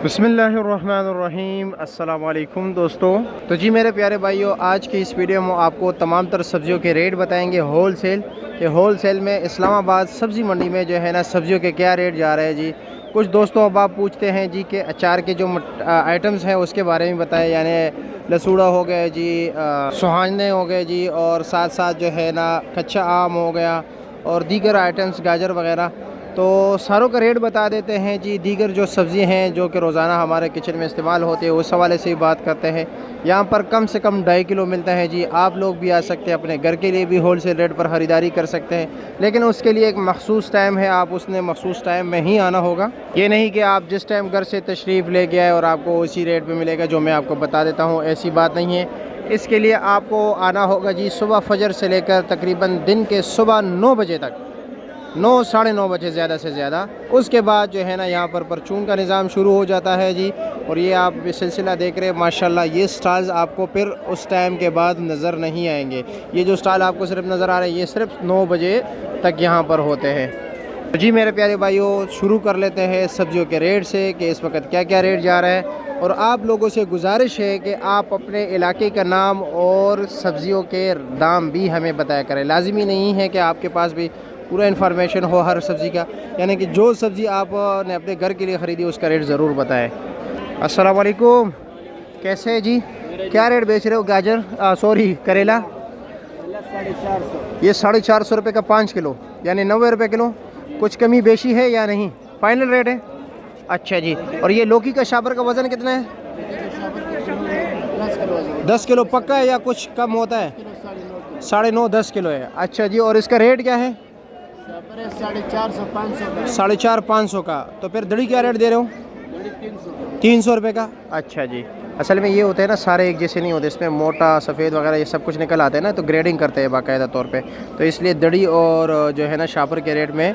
बिस्मिल्लाहिर्रहमानिर्रहीम अस्सलाम वालेकुम दोस्तों। तो जी मेरे प्यारे भाइयों, आज की इस वीडियो में आपको तमाम तर सब्ज़ियों के रेट बताएंगे होल सेल। ये होल सेल में इस्लामाबाद सब्ज़ी मंडी में जो है ना सब्ज़ियों के क्या रेट जा रहे हैं जी। कुछ दोस्तों अब आप पूछते हैं जी कि अचार के जो आइटम्स हैं उसके बारे में बताएं, यानी लसूड़ा हो गया जी, सुहाने हो गए जी, और साथ साथ जो है ना कच्चा आम हो गया और दीगर आइटम्स गाजर वगैरह। तो सारों का रेट बता देते हैं जी। दीगर जो सब्ज़ी हैं जो कि रोज़ाना हमारे किचन में इस्तेमाल होती है उस हवाले से ही बात करते हैं। यहाँ पर कम से कम 2.5 किलो मिलता है जी। आप लोग भी आ सकते हैं, अपने घर के लिए भी होल सेल रेट पर ख़रीदारी कर सकते हैं, लेकिन उसके लिए एक मखसूस टाइम है, आप उसने मखसूस टाइम में ही आना होगा। ये नहीं कि आप जिस टाइम घर से तशरीफ़ ले गए और आपको उसी रेट पर मिलेगा जो मैं आपको बता देता हूँ, ऐसी बात नहीं है। इसके लिए आपको आना होगा जी सुबह फजर से लेकर तकरीबन दिन के सुबह 9 बजे तक, 9 साढ़े 9 बजे ज़्यादा से ज़्यादा। उसके बाद जो है ना यहाँ पर परचून का निज़ाम शुरू हो जाता है जी। और ये आप सिलसिला देख रहे हैं माशाल्लाह, ये स्टॉल्स आपको फिर उस टाइम के बाद नज़र नहीं आएंगे। ये जो स्टॉल आपको सिर्फ नज़र आ रहे हैं ये सिर्फ 9 बजे तक यहाँ पर होते हैं। तो जी मेरे प्यारे भाइयों, शुरू कर लेते हैं सब्जियों के रेट से कि इस वक्त क्या क्या रेट जा रहा है। और आप लोगों से गुजारिश है कि आप अपने इलाके का नाम और सब्ज़ियों के दाम भी हमें बताया करें। लाजिमी नहीं है कि आपके पास भी पूरा इन्फॉर्मेशन हो हर सब्ज़ी का, यानी कि जो सब्ज़ी आपने अपने घर के लिए ख़रीदी उसका रेट ज़रूर बताएं। अस्सलाम वालेकुम, कैसे है जी? क्या रेट बेच रहे हो गाजर, सॉरी करेला? 450। ये 450 रुपये का 5 किलो, यानी 90 रुपये किलो। कुछ कमी बेशी है या नहीं? फाइनल रेट है? अच्छा जी। और ये लौकी का शाबर का वज़न कितना है? 10 किलो पक्का है या कुछ कम होता है? 9.5 10 किलो है। अच्छा जी। और इसका रेट क्या है? 450 500 का। तो फिर दड़ी क्या रेट दे रहे हो? 300 रुपये का। अच्छा जी। असल में ये होता है ना, सारे एक जैसे नहीं होते, इसमें मोटा सफ़ेद वगैरह ये सब कुछ निकल आते हैं ना, तो ग्रेडिंग करते हैं बाकायदा तौर पे। तो इसलिए दड़ी और जो है ना शापर के रेट में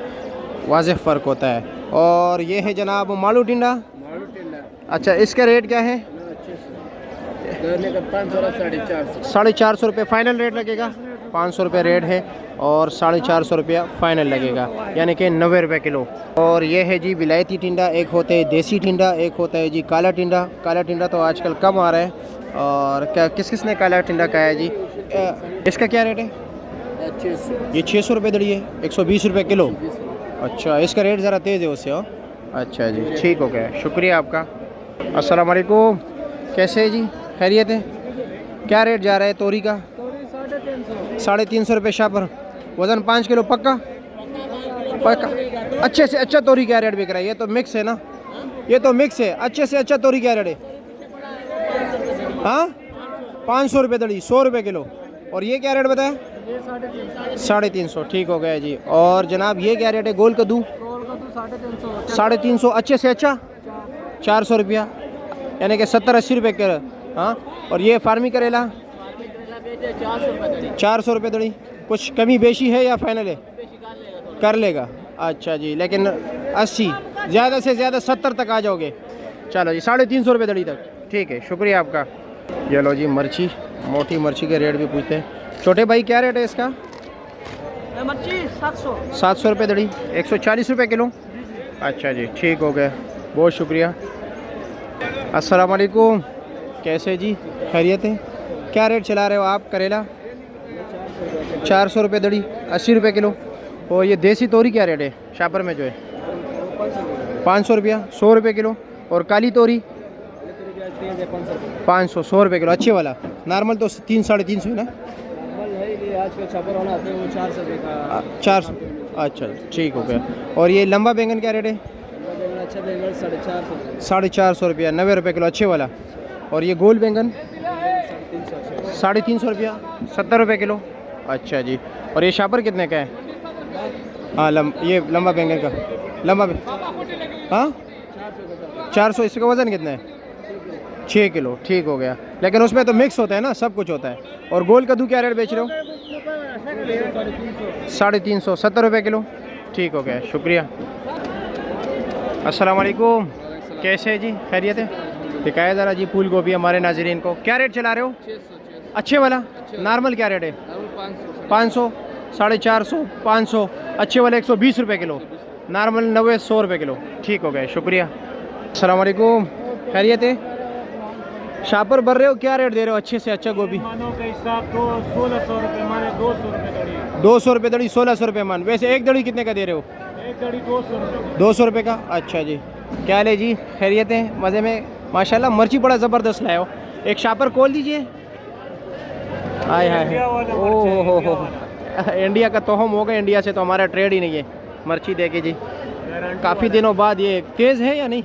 वाज़ेह फ़र्क होता है। और ये है जनाब मालू टिंडा। अच्छा, इसका रेट क्या है? 450 रुपये फ़ाइनल रेट लगेगा। 500 रुपये रेट है और 450 रुपया फ़ाइनल लगेगा, यानी कि 90 रुपये किलो। और ये है जी विलायती टिंडा, एक होता है देसी टिंडा, एक होता है जी काला टिंडा। काला टिंडा तो आजकल कम आ रहा है। और क्या किस किस ने काला टिंडा खाया है जी? इसका क्या रेट है? ये 600 रुपये दड़ी है, 120 रुपये किलो। अच्छा, इसका रेट ज़रा तेज़ है उससे। हो अच्छा जी, ठीक हो गया, शुक्रिया आपका। अस्सलाम वालेकुम, कैसे है जी? खैरियत है? क्या रेट जा रहा है तोरी का? 350 रुपये शापर। वज़न 5 किलो पक्का? पक्का। अच्छे से अच्छा तोरी क्या रेट बिक रहा है? ये तो मिक्स है ना, ये तो मिक्स है। अच्छे से अच्छा तोरी क्या रेट है? हाँ, 500 रुपये दड़ी, 100 रुपये किलो। और ये क्या रेट बताया? 350। ठीक हो गया जी। और जनाब ये क्या रेट है? गोल कद्दू 350। अच्छे से अच्छा 400 रुपया, यानी कि 70-80 रुपये किलो। हाँ। और ये फार्मी करेला 400 रुपये दड़ी। कुछ कमी बेशी है या फाइनल है? कर लेगा। अच्छा जी, लेकिन 80, ज़्यादा से ज़्यादा 70 तक आ जाओगे। चलो जी, 350 रुपये दड़ी तक। ठीक है, शुक्रिया आपका। ये लो जी मिर्ची, मोटी मिर्ची के रेट भी पूछते हैं। छोटे भाई क्या रेट है इसका? मिर्ची 700 रुपये दड़ी, 140 रुपये किलो। अच्छा जी, ठीक हो गया, बहुत शुक्रिया। अस्सलाम वालेकुम, कैसे जी? खैरियत है? क्या रेट चला रहे हो आप? करेला 400 रुपये दड़ी, 80 रुपये किलो। और ये देसी तोरी क्या रेट है शापर में जो है? 500 रुपया, 100 रुपये किलो। और काली तोरी 500, 100 रुपये किलो। अच्छे वाला नॉर्मल तो 300-350 है ना? 400। अच्छा, ठीक हो गया। और ये लंबा बैंगन क्या रेट है? 450 रुपया, 90 रुपये किलो, अच्छे वाला। और ये गोल बैंगन 350 रुपया, 70 रुपये किलो। अच्छा जी। और ये शापर कितने का है? हाँ, ये लंबा बैंगन का लंबा। हाँ, 400। इसका वज़न कितना है? 6 किलो। ठीक हो गया, लेकिन उसमें तो मिक्स होता है ना, सब कुछ होता है। और गोल कद्दू क्या रेट बेच रहे हो? 350, 70 रुपये किलो। ठीक हो गया, शुक्रिया। अस्सलाम वालेकुम, कैसे है जी? खैरियत है? दिखाया ज़रा जी फूल गोभी हमारे नाजरीन को। क्या रेट चला रहे हो? अच्छे वाला नॉर्मल क्या रेट है? 500, 450, 500। अच्छे वाले 120 रुपये किलो। नॉर्मल 90, 100 रुपये किलो। ठीक हो गया, शुक्रिया। अस्सलाम वालेकुम, खैरियत है? शापर भर रहे हो, क्या रेट दे रहे हो अच्छे से अच्छा गोभी? मानो के हिसाब तो 1600 रुपये माने 200 रुपये दड़ी। 200 रुपये दड़ी, 1600 रुपये मन। वैसे एक दड़ी कितने का दे रहे हो? एक दड़ी 200 रुपये। 200 रुपये का। अच्छा जी, क्या ले जी, खैरियत है? मज़े में? माशाल्लाह मर्ची बड़ा ज़बरदस्त लाए हो। एक शापर खोल दीजिए। हाय हाय, ओह हो, इंडिया का तोहम हो गया। इंडिया से तो हमारा ट्रेड ही नहीं है। मर्ची देखे जी, काफ़ी दिनों बाद। ये तेज़ है या नहीं?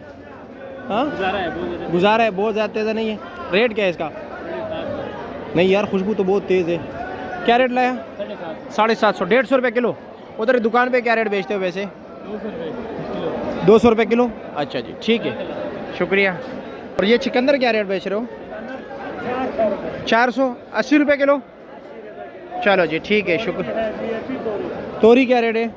हाँ, गुजारा है, बहुत ज़्यादा तेज़ नहीं है। रेट क्या है इसका? नहीं यार, खुशबू तो बहुत तेज़ है। क्या रेट लाया? 750, 150 रुपये किलो। उधर दुकान पे क्या रेट बेचते हो वैसे? 200 रुपये किलो। अच्छा जी, ठीक है, शुक्रिया। और ये चिकंदर क्या रेट बेच रहे हो? 480 रुपये किलो। चलो जी, ठीक है, शुक्र। तोरी क्या रेट है?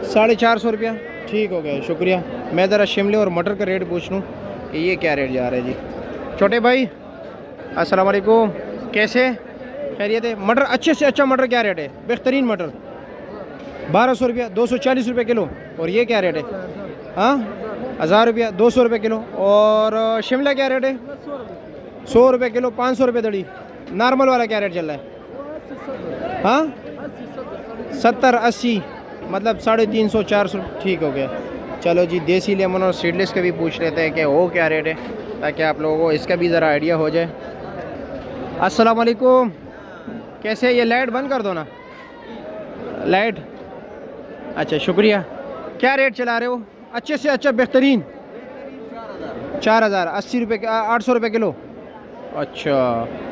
450 रुपया। ठीक हो गया, शुक्रिया। मैं ज़रा शिमले और मटर का रेट पूछ लूँ कि ये क्या रेट जा रहा है जी। छोटे भाई अस्सलाम वालेकुम, कैसे, खैरियत है? मटर अच्छे से अच्छा मटर क्या रेट है? बेहतरीन मटर 1200 रुपया, 240 रुपये किलो। और ये क्या रेट है? हाँ, 1000 रुपया, 200 रुपये किलो। और शिमला क्या रेट है? 100 रुपये किलो, 500 रुपये दड़ी। नॉर्मल वाला क्या रेट चल रहा है? हाँ, 70 80, मतलब 350 400। ठीक हो गया। चलो जी, देसी लेमन और सीडलेस का भी पूछ लेते हैं कि वो क्या रेट है, ताकि आप लोगों को इसका भी ज़रा आइडिया हो जाए। अस्सलाम वालेकुम, कैसे? ये लाइट बंद कर दो ना, लाइट। अच्छा, शुक्रिया। क्या रेट चला रहे हो अच्छे से अच्छा बेहतरीन? 4000, 80 रुपये, 800 रुपये किलो। अच्छा,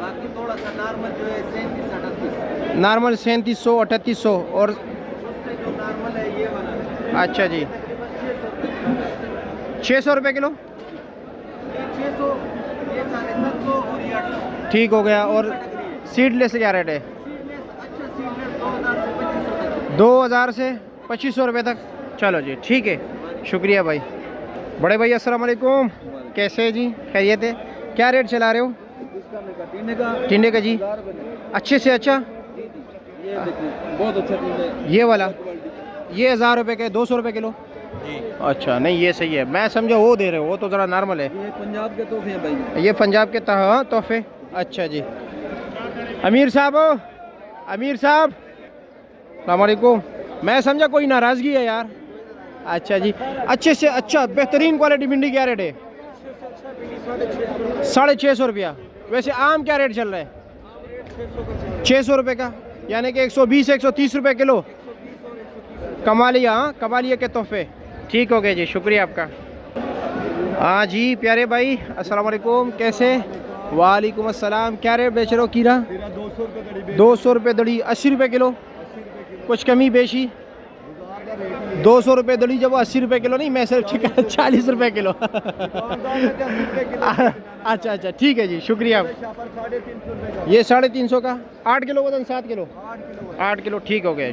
बाकी थोड़ा सा नॉर्मल जो है 37 नॉर्मल 3700 3800। और नॉर्मल है ये वाला। अच्छा जी, 600 रुपये किलो। 600, ये 750 और ये 800। ठीक हो गया। और सीडलेस क्या रेट है? अच्छा सीडलेस 2000 से 2500 तक। 2000 से 2500 रुपये तक। चलो जी, ठीक है, शुक्रिया भाई। बड़े भाई अस्सलाम वालेकुम, कैसे है जी, खैरियत है? क्या रेट चला रहे हो? टिंडे का जी, अच्छे से अच्छा। ये देखिए बहुत अच्छा टिंडे। ये वाला, ये 1000 रुपये के 200 रुपये किलो। अच्छा, नहीं ये सही है। मैं समझा वो दे रहे हो, वो तो ज़रा नॉर्मल है। ये पंजाब के तोहफे हैं भाई। ये पंजाब के तोहफे। अच्छा जी, अमीर साहब हो? अमीर साहब अस्सलाम वालेकुम। मैं समझा कोई नाराज़गी है यार। अच्छा जी, अच्छे से अच्छा बेहतरीन क्वालिटी भिंडी क्या रेट है? 650 रुपया। वैसे आम क्या रेट चल रहा है? 600 रुपये का, यानी कि 120 130 रुपये किलो। कमालिया, हाँ, कमालिया के तोहफे। ठीक हो गए जी, शुक्रिया आपका। हाँ जी प्यारे भाई अस्सलाम वालेकुम, कैसे? वालेकुम अस्सलाम। क्या रेट बेच रहे हो कीरा? 200 रुपये दड़ी, 80 रुपये किलो। कुछ कमी बेशी? 200 रुपये दड़ी जब 80 रुपये किलो नहीं, मैं सिर्फ 40 रुपये किलो। अच्छा अच्छा, ठीक है जी, शुक्रिया। ये 350 का, 8 किलो वजन, 7 किलो, 8 किलो। ठीक हो गया,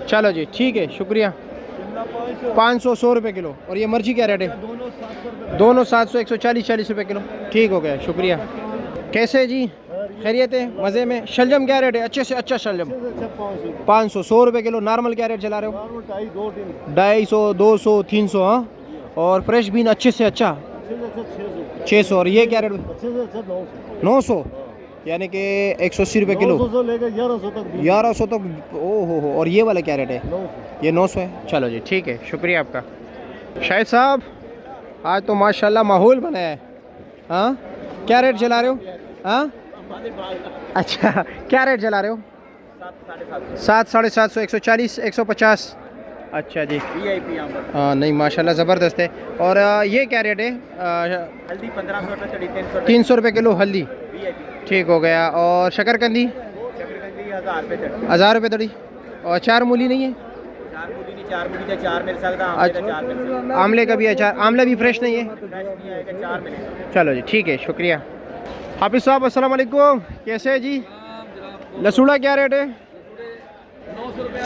चलो जी, ठीक है, शुक्रिया। 500 100 रुपये किलो। और ये मिर्ची क्या रेट है? दोनों 700 140 40 रुपये किलो। ठीक हो गया, शुक्रिया। कैसे है जी, खैरियत है? मज़े में? शलजम क्या रेट है अच्छे से अच्छा? शलजम 500 100 रुपये किलो। नॉर्मल क्या रेट चला रहे हो? 250 200 300। हाँ, और फ्रेश बीन अच्छे से अच्छा 600। और ये क्या रेट? 900, यानी कि 180 रुपये किलो। 1100 तक। ओहो हो। और ये वाला क्या रेट है? ये 900 है। चलो जी, ठीक है, शुक्रिया आपका। शाहिद साहब, आज तो माशाल्लाह माहौल बना है। हाँ, क्या रेट चला रहे हो? हाँ, अच्छा, क्या रेट चला रहे हो? 7 750 140 150। अच्छा जी, हाँ, नहीं माशाल्लाह ज़बरदस्त है। और ये क्या रेट है? हल्दी 1500 रुपये, 300 रुपये किलो हल्दी। ठीक हो गया। और शकरकंदी? 1000 रुपये दड़ी। और 4 मूली नहीं है? 4 मूली का 4 मिल सकता है। आमले का भी अचार? आमला भी फ्रेश नहीं है? चलो जी, ठीक है, शुक्रिया। हाफिज़ साहब अस्सलाम वालेकुम, कैसे है जी? लसूड़ा क्या रेट है? 900 रुपये।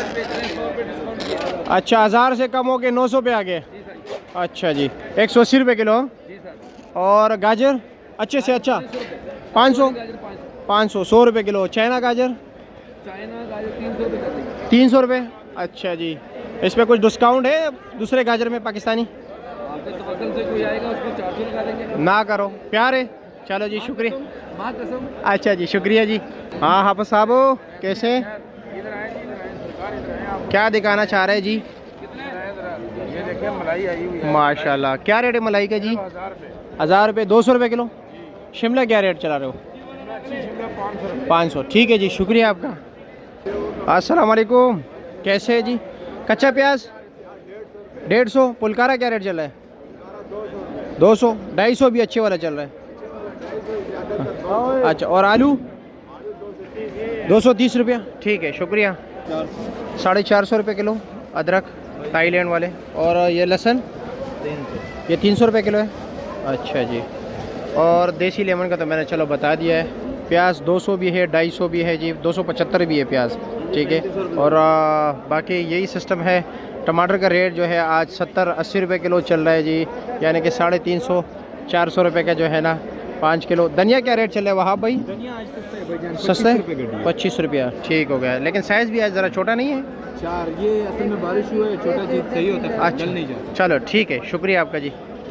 अच्छा, 1000 से कम हो के 900 पे आ गए। अच्छा जी, 180 रुपये किलो। और गाजर अच्छे से अच्छा? 500 100 रुपये किलो। चाइना गाजर? 300 रुपये। अच्छा जी, इस पर कुछ डिस्काउंट है दूसरे गाजर में पाकिस्तानी? पसंद से कोई आएगा उसको 400 लगा देंगे। ना करो प्यार है। चलो जी शुक्रिया। माँ कसम। अच्छा जी शुक्रिया जी। हाँ हाफिज साहब कैसे, इधर आए जी, इधर आए, सरकार इधर आए आप। क्या दिखाना चाह रहे हैं जी? ये देखिए मलाई आई हुई है माशाल्लाह। क्या रेट है मलाई का जी? 1000 रुपये। 1000 रुपये, 200 रुपये किलो। शिमला क्या रेट चला रहे हो? 500। ठीक है जी शुक्रिया आपका। अस्सलाम वालेकुम, कैसे है जी? कच्चा प्याज 150। पुलकारा क्या रेट चल रहा है? 200। 250 भी अच्छे वाला चल रहा है। अच्छा और आलू 230 रुपया। ठीक है शुक्रिया। 450 रुपये किलो अदरक थाईलैंड वाले। और ये लहसुन ये 300 रुपये किलो है। अच्छा जी। और देसी लेमन का तो मैंने चलो बता दिया है। प्याज 200 भी है, 250 भी है जी, 275 भी है प्याज। ठीक है। और बाकी यही सिस्टम है। टमाटर का रेट जो है आज 70-80 रुपये किलो चल रहा है जी, यानी कि 350-400 रुपये का जो है ना 5 किलो। धनिया क्या रेट चल रहा है वहाँ भाई? धनिया आज सस्ता है भाईजान, सस्ता है 25 रुपये गड्डी। 25 रुपया। ठीक हो गया, लेकिन साइज़ भी आज ज़रा छोटा नहीं है। 4 ये असल में बारिश हुई है, छोटा चीज़ सही होता है, अच्छा जल नहीं जाता। चलो ठीक है शुक्रिया आपका जी।